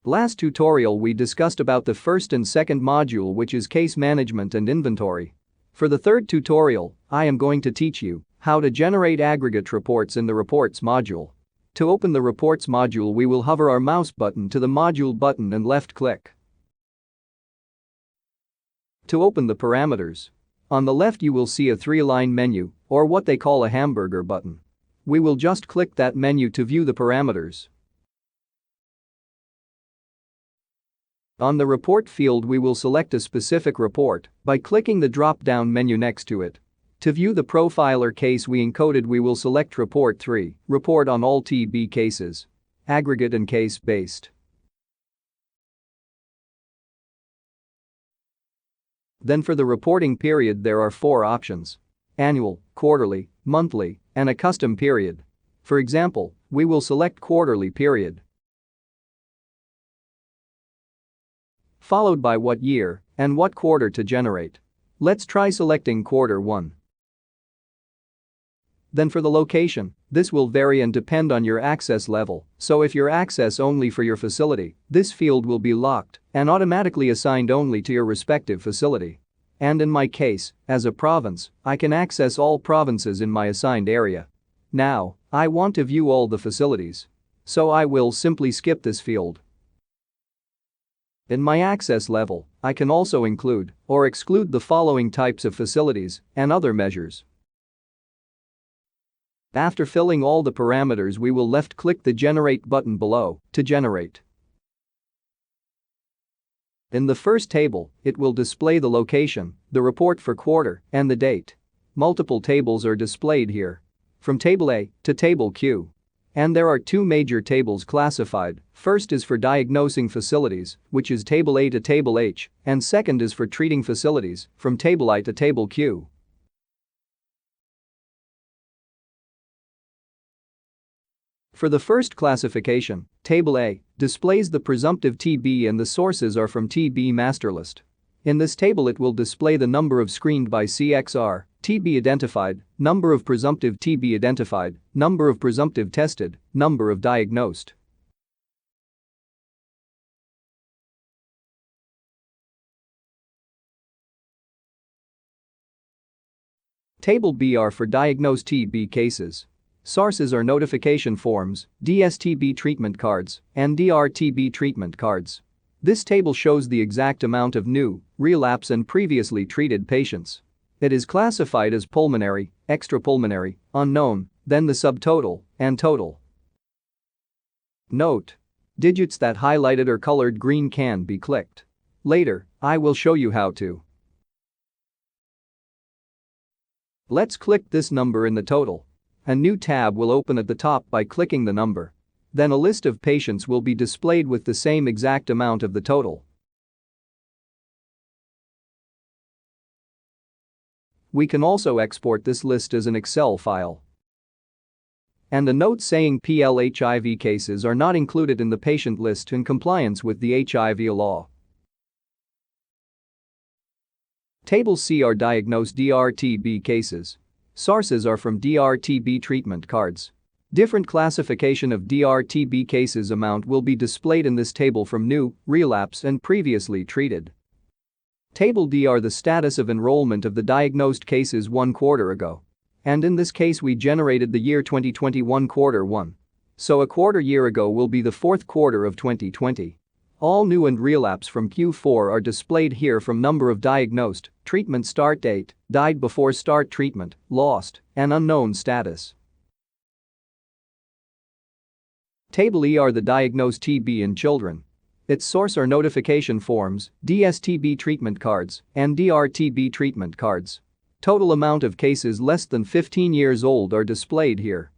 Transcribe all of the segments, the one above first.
Last tutorial we discussed about the first and second module, which is case management and inventory. For the third tutorial, I am going to teach you how to generate aggregate reports in the reports module. To open the reports module, we will hover our mouse button to the module button and left click. To open the parameters, on the left you will see a 3-line menu, or what they call a hamburger button. We will just click that menu to view the parameters. On the report field, we will select a specific report by clicking the drop-down menu next to it. To view the profiler case we encoded, we will select Report 3, Report on all TB cases, Aggregate and Case-Based. Then for the reporting period there are 4 options: annual, quarterly, monthly, and a custom period. For example, we will select quarterly period, followed by what year and what quarter to generate. Let's try selecting quarter 1. Then for the location, this will vary and depend on your access level, so if you're access only for your facility, this field will be locked and automatically assigned only to your respective facility. And in my case, as a province, I can access all provinces in my assigned area. Now, I want to view all the facilities, so I will simply skip this field. In my access level, I can also include or exclude the following types of facilities and other measures. After filling all the parameters, we will left-click the Generate button below to generate. In the first table, it will display the location, the report for quarter, and the date. Multiple tables are displayed here, from Table A to Table Q. And there are 2 major tables classified. First is for diagnosing facilities, which is Table A to Table H, and second is for treating facilities, from Table I to Table Q. For the first classification, Table A displays the presumptive TB and the sources are from TB master list. In this table it will display the number of screened by CXR, TB identified, number of presumptive TB identified, number of presumptive tested, number of diagnosed. Table B are for diagnosed TB cases. Sources are notification forms, DSTB treatment cards, and DRTB treatment cards. This table shows the exact amount of new, relapse and previously treated patients. It is classified as pulmonary, extrapulmonary, unknown, then the subtotal, and total. Note: digits that highlighted or colored green can be clicked. Later, I will show you how to. Let's click this number in the total. A new tab will open at the top by clicking the number. Then a list of patients will be displayed with the same exact amount of the total. We can also export this list as an Excel file. And a note saying PL/HIV cases are not included in the patient list in compliance with the HIV law. Table C are diagnosed DRTB cases. Sources are from DRTB treatment cards. Different classification of DRTB cases amount will be displayed in this table from new, relapse and previously treated. Table D are the status of enrollment of the diagnosed cases 1 quarter ago. And in this case we generated the year 2021 quarter 1. So a quarter year ago will be the 4th quarter of 2020. All new and relapse from Q4 are displayed here from number of diagnosed, treatment start date, died before start treatment, lost, and unknown status. Table E are the diagnosed TB in children. Its source are notification forms, DSTB treatment cards, and DRTB treatment cards. Total amount of cases less than 15 years old are displayed here.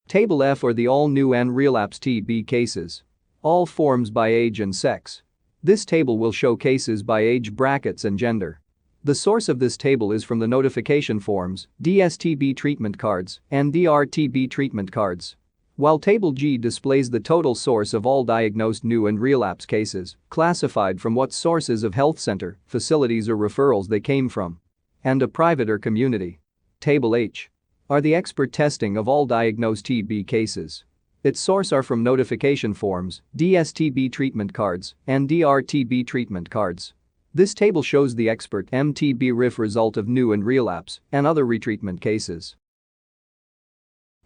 Table F are the all new and relapse TB cases. All forms by age and sex. This table will show cases by age brackets and gender. The source of this table is from the notification forms, DSTB treatment cards, and DRTB treatment cards. While Table G displays the total source of all diagnosed new and relapse cases, classified from what sources of health center, facilities or referrals they came from, and a private or community. Table H are the expert testing of all diagnosed TB cases. Its source are from notification forms, DSTB treatment cards, and DRTB treatment cards. This table shows the expert MTB RIF result of new and relapse and other retreatment cases.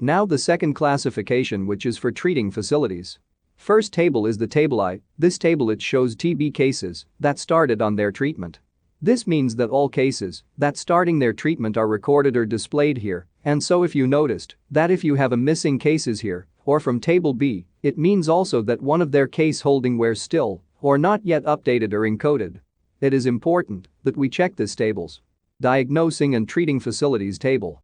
Now the second classification, which is for treating facilities. First table is the table I. This table it shows TB cases that started on their treatment. This means that all cases that starting their treatment are recorded or displayed here, and so if you noticed that if you have a missing cases here or from table B, it means also that one of their case holding were still or not yet updated or encoded. It is important that we check this tables. Diagnosing and treating facilities table.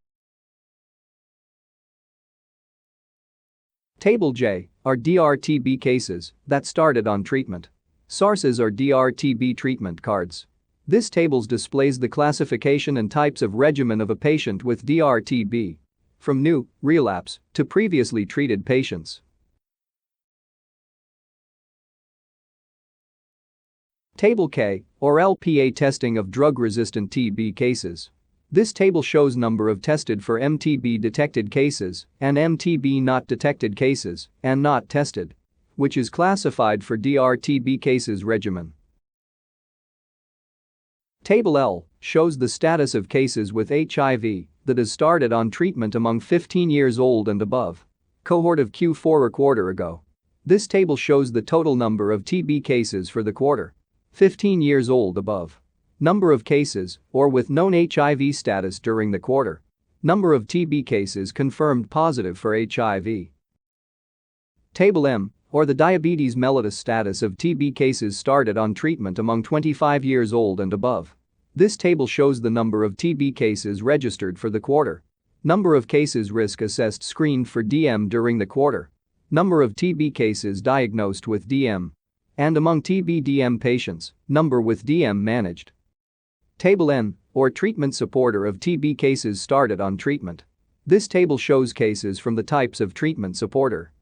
Table J are DRTB cases that started on treatment. Sources are DRTB treatment cards. This table displays the classification and types of regimen of a patient with DRTB, from new, relapse, to previously treated patients. Table K or LPA testing of drug-resistant TB cases. This table shows number of tested for MTB detected cases and MTB not detected cases and not tested, which is classified for DRTB cases regimen. Table L shows the status of cases with HIV that has started on treatment among 15 years old and above. Cohort of Q4 a quarter ago. This table shows the total number of TB cases for the quarter. 15 years old above. Number of cases or with known HIV status during the quarter. Number of TB cases confirmed positive for HIV. Table M or the diabetes mellitus status of TB cases started on treatment among 25 years old and above. This table shows the number of TB cases registered for the quarter. Number of cases risk assessed screened for DM during the quarter. Number of TB cases diagnosed with DM. And among TB-DM patients, number with DM managed. Table N or treatment supporter of TB cases started on treatment. This table shows cases from the types of treatment supporter.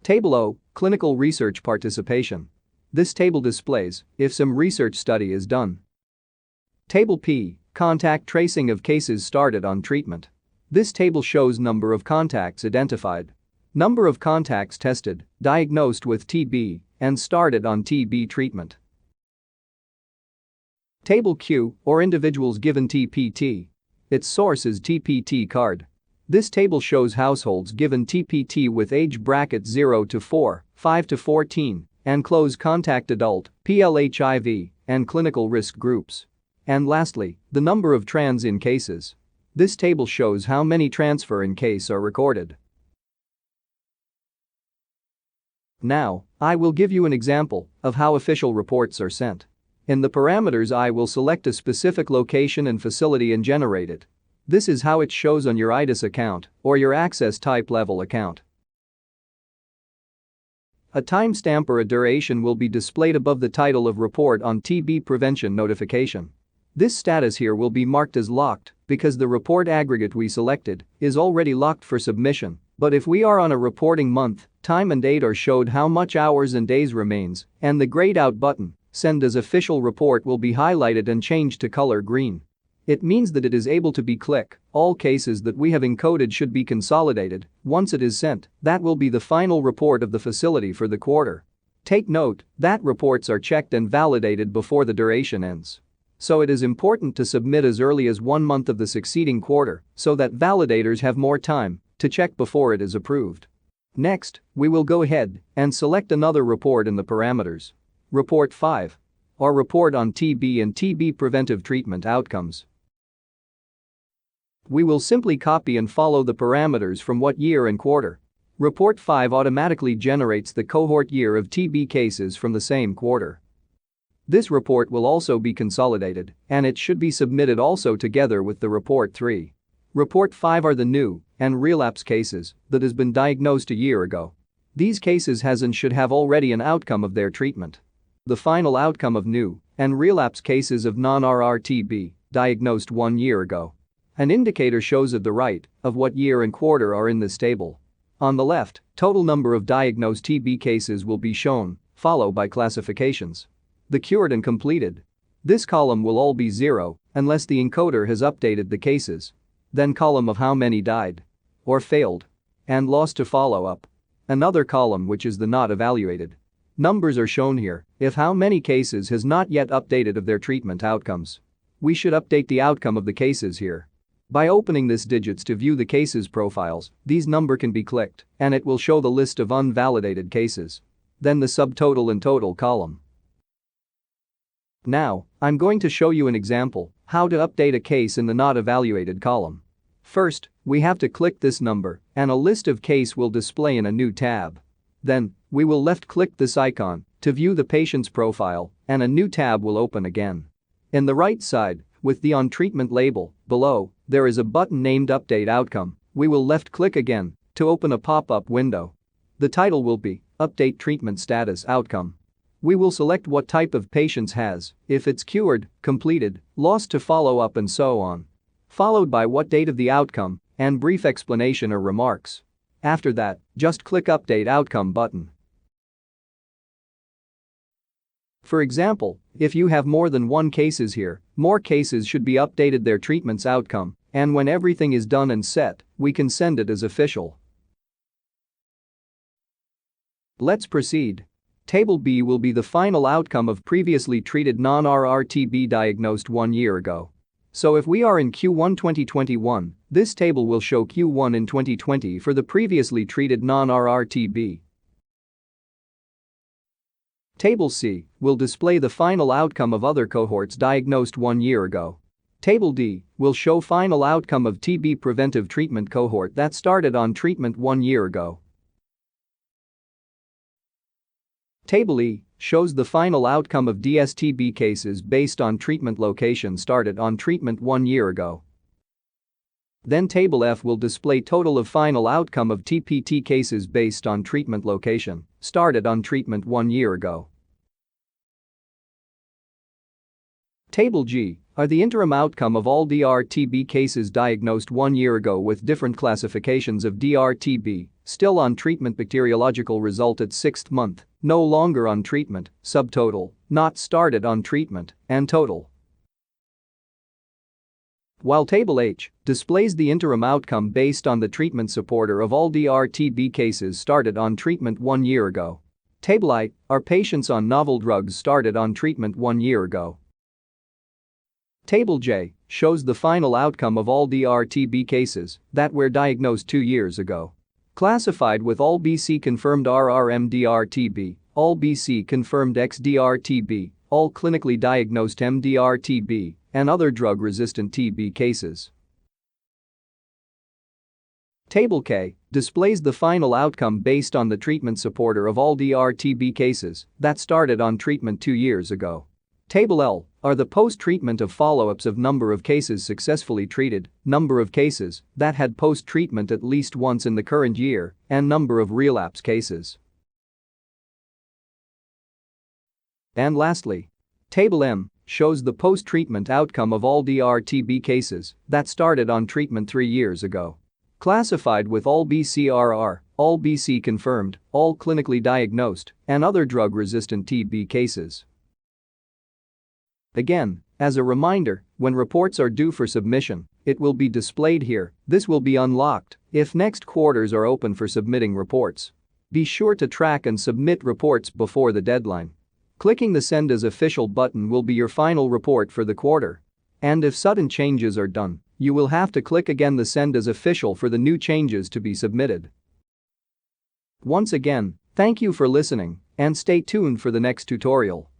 Table O, clinical research participation. This table displays if some research study is done. Table P, contact tracing of cases started on treatment. This table shows number of contacts identified. Number of contacts tested, diagnosed with TB, and started on TB treatment. Table Q or individuals given TPT. Its source is TPT card. This table shows households given TPT with age bracket 0 to 4, 5 to 14, and close contact adult, PLHIV, and clinical risk groups. And lastly, the number of trans-in cases. This table shows how many transfer-in case are recorded. Now, I will give you an example of how official reports are sent. In the parameters, I will select a specific location and facility and generate it. This is how it shows on your ITIS account or your access type level account. A timestamp or a duration will be displayed above the title of report on TB prevention notification. This status here will be marked as locked because the report aggregate we selected is already locked for submission, but if we are on a reporting month, time and date are showed how much hours and days remains, and the grayed out button, send as official report, will be highlighted and changed to color green. It means that it is able to be click. All cases that we have encoded should be consolidated. Once it is sent, that will be the final report of the facility for the quarter. Take note that reports are checked and validated before the duration ends. So it is important to submit as early as 1 month of the succeeding quarter so that validators have more time to check before it is approved. Next, we will go ahead and select another report in the parameters. Report 5 or report on TB and TB preventive treatment outcomes. We will simply copy and follow the parameters from what year and quarter. Report 5 automatically generates the cohort year of TB cases from the same quarter. This report will also be consolidated, and it should be submitted also together with the report 3. Report 5 are the new and relapse cases that has been diagnosed a year ago. These cases has and should have already an outcome of their treatment. The final outcome of new and relapse cases of non-RRTB diagnosed 1 year ago. An indicator shows at the right of what year and quarter are in this table. On the left, total number of diagnosed TB cases will be shown, followed by classifications. The cured and completed. This column will all be 0 unless the encoder has updated the cases. Then column of how many died or failed and lost to follow-up. Another column which is the not evaluated. Numbers are shown here if how many cases has not yet updated of their treatment outcomes. We should update the outcome of the cases here. By opening this digits to view the cases profiles, these number can be clicked and it will show the list of unvalidated cases. Then the subtotal and total column. Now, I'm going to show you an example how to update a case in the not evaluated column. First, we have to click this number and a list of case will display in a new tab. Then, we will left-click this icon to view the patient's profile and a new tab will open again. In the right side, with the On Treatment label, below, there is a button named Update Outcome. We will left-click again to open a pop-up window. The title will be Update Treatment Status Outcome. We will select what type of patients has, if it's cured, completed, lost to follow-up and so on. Followed by what date of the outcome and brief explanation or remarks. After that, just click Update Outcome button. For example, if you have more than one cases here, more cases should be updated their treatment's outcome, and when everything is done and set, we can send it as official. Let's proceed. Table B will be the final outcome of previously treated non-RRTB diagnosed 1 year ago. So if we are in Q1 2021, this table will show Q1 in 2020 for the previously treated non-RRTB. Table C will display the final outcome of other cohorts diagnosed 1 year ago. Table D will show final outcome of TB preventive treatment cohort that started on treatment 1 year ago. Table E shows the final outcome of DSTB cases based on treatment location started on treatment 1 year ago. Then Table F will display total of final outcome of TPT cases based on treatment location started on treatment 1 year ago. Table G are the interim outcome of all DRTB cases diagnosed 1 year ago with different classifications of DRTB, still on treatment, bacteriological result at 6th month, no longer on treatment, subtotal, not started on treatment, and total. While Table H displays the interim outcome based on the treatment supporter of all DRTB cases started on treatment 1 year ago. Table I are patients on novel drugs started on treatment 1 year ago. Table J shows the final outcome of all DRTB cases that were diagnosed 2 years ago. Classified with all BC confirmed RRMDRTB, all BC confirmed XDRTB, all clinically diagnosed MDRTB, and other drug-resistant TB cases. Table K displays the final outcome based on the treatment supporter of all DRTB cases that started on treatment 2 years ago. Table L are the post-treatment of follow-ups of number of cases successfully treated, number of cases that had post-treatment at least once in the current year, and number of relapse cases. And lastly, Table M shows the post-treatment outcome of all DRTB cases that started on treatment 3 years ago. Classified with all BCRR, all BC confirmed, all clinically diagnosed, and other drug-resistant TB cases. Again, as a reminder, when reports are due for submission, it will be displayed here. This will be unlocked if next quarters are open for submitting reports. Be sure to track and submit reports before the deadline. Clicking the Send as Official button will be your final report for the quarter. And if sudden changes are done, you will have to click again the Send as Official for the new changes to be submitted. Once again, thank you for listening and stay tuned for the next tutorial.